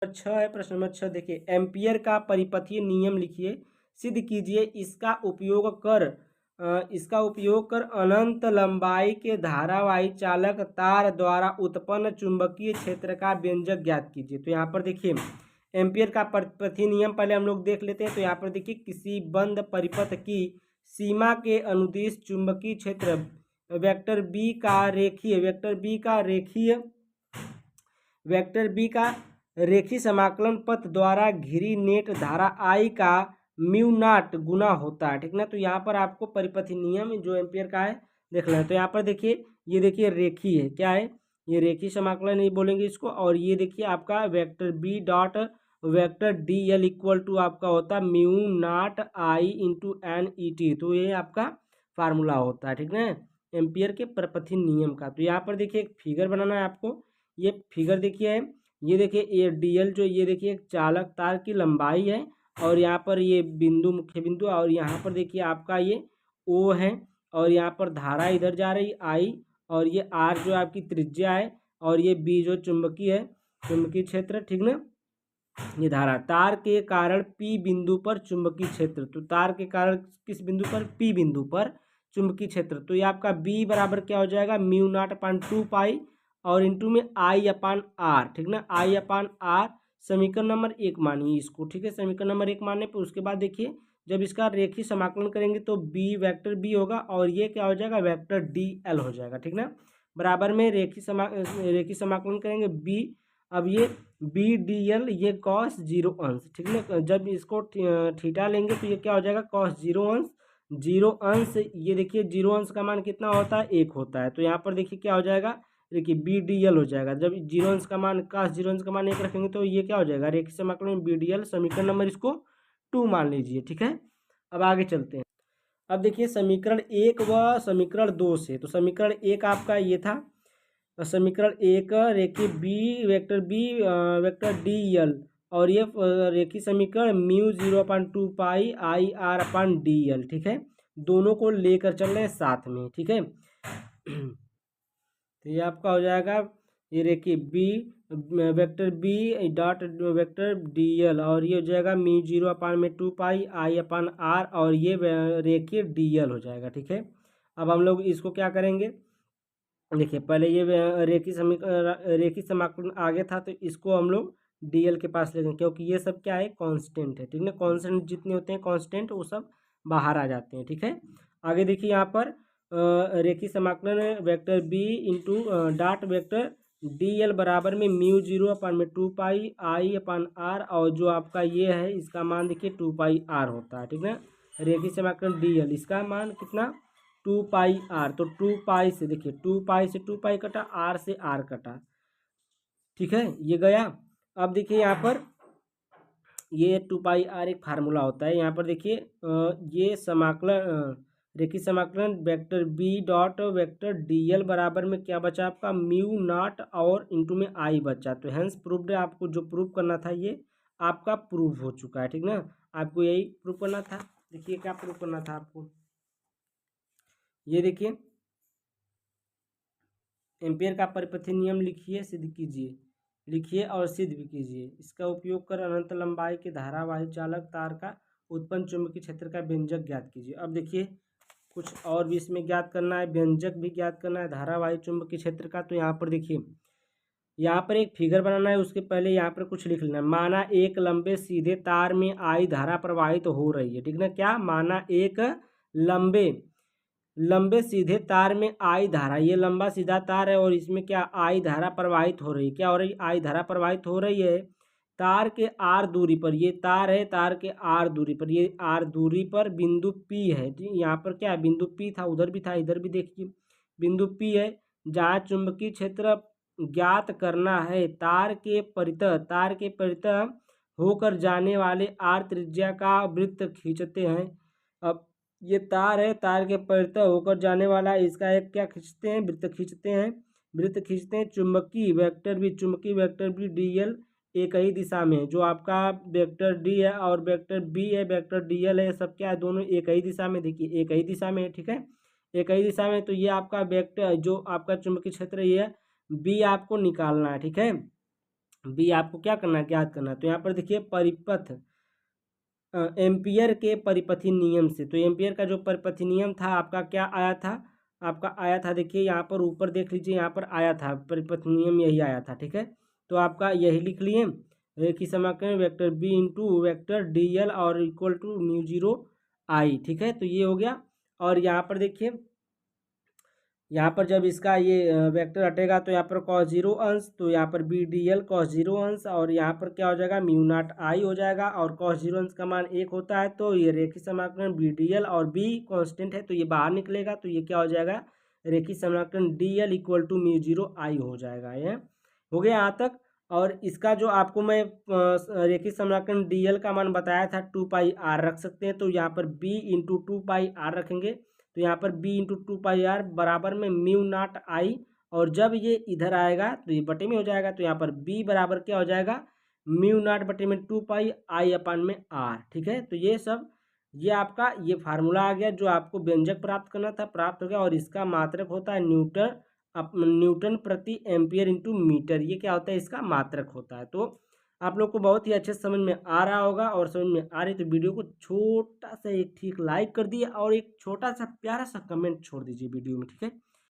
6 है। प्रश्न नंबर 6 देखिए, एम्पियर का परिपथीय नियम लिखिए, सिद्ध कीजिए। इसका उपयोग कर अनंत लंबाई के धारावाही चालक तार द्वारा उत्पन्न चुंबकीय क्षेत्र का व्यंजक ज्ञात कीजिए। तो यहाँ पर देखिए एम्पियर का परिपथीय नियम पहले हम लोग देख लेते हैं। तो यहाँ पर देखिए, किसी बंद परिपथ की सीमा के अनुदिश चुंबकीय क्षेत्र वेक्टर बी का रेखीय समाकलन पथ द्वारा घिरी नेट धारा I का म्यू नॉट गुना होता है, ठीक ना। तो यहाँ पर आपको परिपथीय नियम जो एम्पियर का है देख लें। तो यहाँ पर देखिए, ये देखिए रेखीय है, क्या है ये रेखीय समाकलन ये बोलेंगे इसको। और ये देखिए आपका vector B dot vector D L equal to आपका होता है mu naught I into N E T. तो ये आपका फार्मूला होता है, ठीक ना, एम्पियर के परिपथीय नियम का। तो यहाँ पर देखिए एक फिगर बनाना है आपको। ये फिगर देखिए है, ये देखिए ये डीएल जो ये देखिए एक चालक तार की लंबाई है, और यहाँ पर ये बिंदु मुख्य बिंदु, और यहाँ पर देखिए आपका ये ओ है, और यहाँ पर धारा इधर जा रही आई, और ये आर जो आपकी त्रिज्या है, और ये बी जो चुंबकीय है, चुंबकीय क्षेत्र, ठीक ना। ये धारा तार के कारण पी बिंदु पर चुंबकीय क्षेत्र, तो तार के कारण किस बिंदु पर, पी बिंदु पर चुंबकीय क्षेत्र। तो ये आपका बी बराबर क्या हो जाएगा, म्यू नॉट अपान 2 पाई और इंटू में आई अपान आर, ठीक ना, आई अपान आर। समीकरण नंबर 1 मानिए इसको, ठीक है। समीकरण नंबर 1 मानने पर उसके बाद देखिए जब इसका रेखीय समाकलन करेंगे तो बी वेक्टर बी होगा, और ये क्या हो जाएगा, वेक्टर डी एल हो जाएगा, ठीक ना। बराबर में रेखीय समाकलन करेंगे बी, अब ये बी डी एल ये कॉस 0 अंश, ठीक ना। जब इसको थीटा लेंगे तो ये क्या हो जाएगा, कॉस 0 अंश। 0 अंश ये देखिए 0 अंश का मान कितना होता है, 1 होता है। तो यहाँ पर देखिए क्या हो जाएगा, देखिए बी डी एल हो जाएगा। जब 0 अंश का मान कॉस 0 अंश का मान 1 रखेंगे तो ये क्या हो जाएगा, रेखीय समाकलन में बी डी एल। समीकरण नंबर इसको 2 मान लीजिए, ठीक है। अब आगे चलते हैं। अब देखिए समीकरण 1 व समीकरण 2 से, तो समीकरण 1 आपका ये था, समीकरण 1 रेखीय बी वेक्टर डी एल, और ये रेखीय समीकरण mu 0/2 pi I R upon D L, ठीक है। दोनों को लेकर चल रहे हैं साथ में, ठीक है। तो ये आपका हो जाएगा, ये रेखीय B vector B dot vector D L, और ये हो जाएगा म्यू 0/2 पाई आई अपान आर, और ये रेखीय डी एल हो जाएगा, ठीक है। अब हम लोग इसको क्या करेंगे, देखिए पहले ये रेखीय समाकलन आगे था, तो इसको हम लोग डीएल के पास ले जाएंगे, क्योंकि ये सब क्या है, कांस्टेंट है, ठीक है। कांस्टेंट जितने होते हैं कांस्टेंट वो सब बाहर आ जाते हैं, ठीक है। आगे देखिए यहाँ पर रेखीय समाकलन vector B into dot vector D L बराबर में म्यू 0/2 पाई आई अपान आर, और जो आपका ये है इसका मान देखिए 2 पाई आर होता है, ठीक है। रेखीय समाकलन डी एल इसका मान कितना, 2 पाई आर। तो 2 पाई से देखिए 2 पाई से 2 पाई कटा, आर से आर कटा, ठीक है, ये गया। अब देखिए यहाँ पर ये 2 पाई आर एक फार्मूला होता है। यहाँ पर देखिए ये समाकलन रेखीय समाकलन vector B dot vector D L बराबर में क्या बचा आपका, म्यू नॉट और इंटू में आई बचा। तो हैंस प्रूव्ड, आपको जो प्रूव करना था ये आपका प्रूव हो चुका है, ठीक ना। आपको यही प्रूव करना था। देखिए क्या प्रूव करना था आपको, ये देखिए एम्पियर का परिपथीय नियम लिखिए, सिद्ध कीजिए, लिखिए और सिद्ध भी कीजिए। इसका उपयोग कर अनंत लंबाई के धारावाही चालक तार का उत्पन्न चुंबकीय क्षेत्र का व्यंजक ज्ञात कीजिए। अब देखिए कुछ और भी इसमें ज्ञात करना है, व्यंजक भी ज्ञात करना है धारावाही चुंबकीय क्षेत्र का। तो यहाँ पर देखिए, यहाँ पर एक फिगर बनाना है, उसके पहले यहाँ पर कुछ लिख लेना है। माना एक लंबे सीधे तार में आई धारा प्रवाहित हो रही है, ठीक ना। क्या माना, एक लंबे सीधे तार में आई धारा, ये लंबा सीधा तार है और इसमें क्या आई धारा प्रवाहित हो रही है। क्या हो रही, आई धारा प्रवाहित हो रही है तार के आर दूरी पर। ये तार है, तार के आर दूरी पर, ये आर दूरी पर बिंदु पी है। यहाँ पर क्या बिंदु पी था, उधर भी था, इधर भी देखिए बिंदु पी है, जहाँ चुंबकीय क्षेत्र ज्ञात करना है। तार के परितः होकर जाने वाले आर त्रिज्या का वृत्त खींचते हैं। अब ये तार है, तार के परितः होकर जाने वाला है, इसका एक क्या खींचते हैं, वृत्त खींचते हैं। चुंबकीय वेक्टर भी डी एल एक ही दिशा में, जो आपका वेक्टर डी है और वेक्टर बी है, वेक्टर डी एल है, सब क्या है, दोनों एक ही दिशा में, देखिए एक ही दिशा में है, ठीक है, एक ही दिशा में। तो ये आपका वेक्टर जो आपका चुंबकीय क्षेत्र ये बी आपको निकालना है, ठीक है। बी आपको क्या करना है, ज्ञात करना है। तो यहाँ पर देखिए परिपथ एम्पियर के परिपथी नियम से, तो एम्पियर का जो परिपथी नियम था आपका क्या आया था, आपका आया था देखिए यहाँ पर ऊपर देख लीजिए, यहाँ पर आया था परिपथी नियम, यही आया था। ठीक है, तो आपका यही लिख लिए, रेखी समाकलन vector B into vector D L और equal to mu zero I. ठीक है, तो ये हो गया। और यहाँ पर देखिए, यहाँ पर जब इसका ये वेक्टर हटेगा तो यहाँ पर कॉस जीरो अंश, तो यहाँ पर B D L cos zero अंश, और यहाँ पर क्या हो जाएगा, म्यू नॉट आई हो जाएगा। और कॉस जीरो अंश का मान 1 होता है, तो ये रेखी समाकलन बी डी एल, और बी कांस्टेंट है तो ये बाहर निकलेगा, तो ये क्या हो जाएगा, रेखी समाकलन D L equal to mu zero I हो जाएगा। ये हो गया यहाँ तक। और इसका जो आपको मैं रेखी समाकलन डी एल का मान बताया था 2 पाई आर रख सकते हैं, तो यहाँ पर बी इंटू 2 पाई आर रखेंगे, तो यहाँ पर बी इंटू 2 पाई आर बराबर में म्यू नॉट आई, और जब ये इधर आएगा तो ये बटे में हो जाएगा, तो यहाँ पर बी बराबर क्या हो जाएगा, म्यू नॉट बटे में 2 पाई आई अपन में आर। ठीक है, तो ये सब ये आपका ये फार्मूला आ गया, जो आपको व्यंजक प्राप्त करना था, प्राप्त हो गया। और इसका मात्रक होता है न्यूटन, न्यूटन प्रति एम्पियर इंटू मीटर, ये क्या होता है, इसका मात्रक होता है। तो आप लोग को बहुत ही अच्छे से समझ में आ रहा होगा, और समझ में आ रही तो वीडियो को छोटा सा एक ठीक लाइक कर दिए, और एक छोटा सा प्यारा सा कमेंट छोड़ दीजिए वीडियो में। ठीक है,